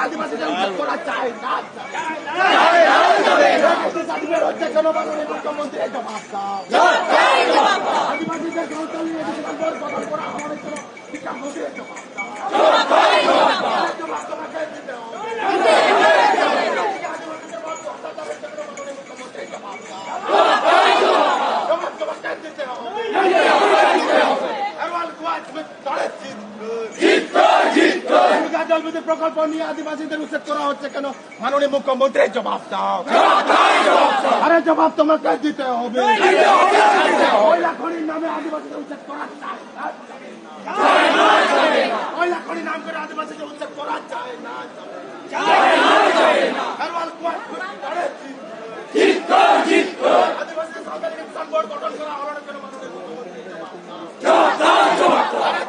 আদিবাসীদের উচ্ছেদ করা চাই না। মুখ্যমন্ত্রী জবাব দাও। আদিবাসীদের গঠন করা আমাদের জন্য শিক্ষামন্ত্রীর জবাব দাও। প্রকল্প নিয়ে আদিবাসীদের উচ্ছেদ করা হচ্ছে কেন? মাননীয় মুখ্যমন্ত্রীর জবাব দাও। আরে জবাব তোমাকে দিতে হবে। কয়লা খনির নামে আদিবাসীদের উচ্ছেদ করা চাই না। কয়লা খনির নাম করে আদিবাসীদের উচ্ছেদ করা চায় না। আদিবাসী সরকারি কিষাণ বোর্ড গঠন করা হলো না কেন?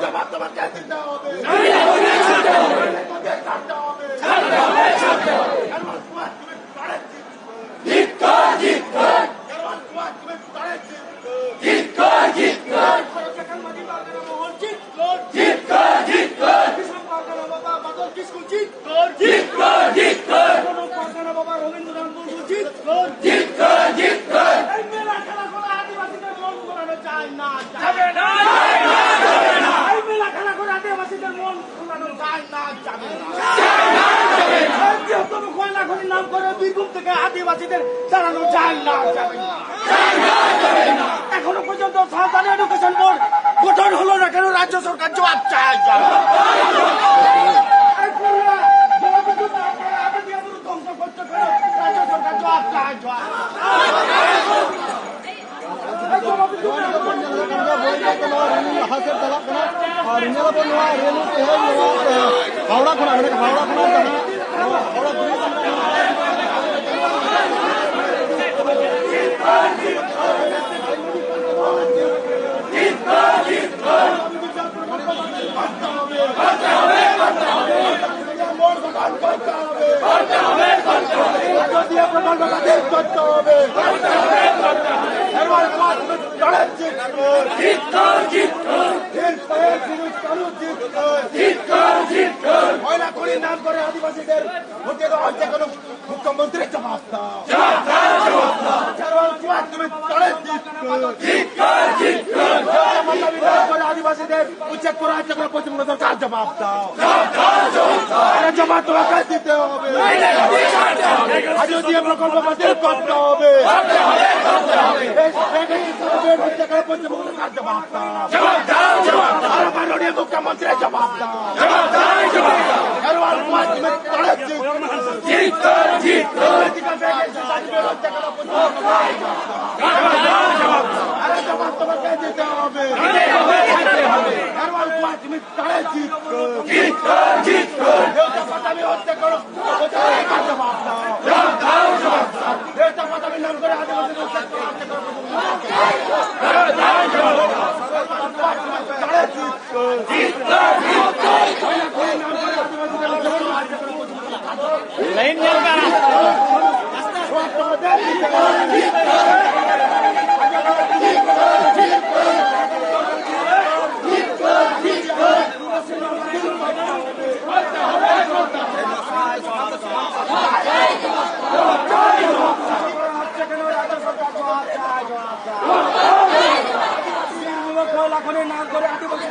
জবাব তোমাকে দিতে হবে। আদিবাসীদের জানানো যায় না। এখনো পর্যন্ত সাঁওতালি এডুকেশন বোর্ড গঠন হলো না কেন? রাজ্য সরকার জবাব চায়। ধ্বংস করতে রাজ্য সরকার জবাব চায়। নাম করে আদিবাসীদের ভোটে দেওয়া হচ্ছে কেন? মুখ্যমন্ত্রীর জবাব দাও। আদিবাসীদের উচ্ছেদ করা হচ্ছে কেন? পশ্চিমবঙ্গ সরকার জবাব দাও। জবাব তোমাকে দিতে হবে। আয়োজিত প্রকল্প বাতিল করতে হবে। পশ্চিমবঙ্গ সরকার জবাব দাও। মাননীয় মুখ্যমন্ত্রীর জবাব দাও। জবাব তোমাকে দিতে হবে। হত্যা করো জবাব দাও। নাম করে আদিবাসী lain yang নাম করে আদিবাসী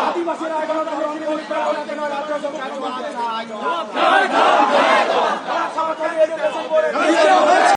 আদিবাসীরা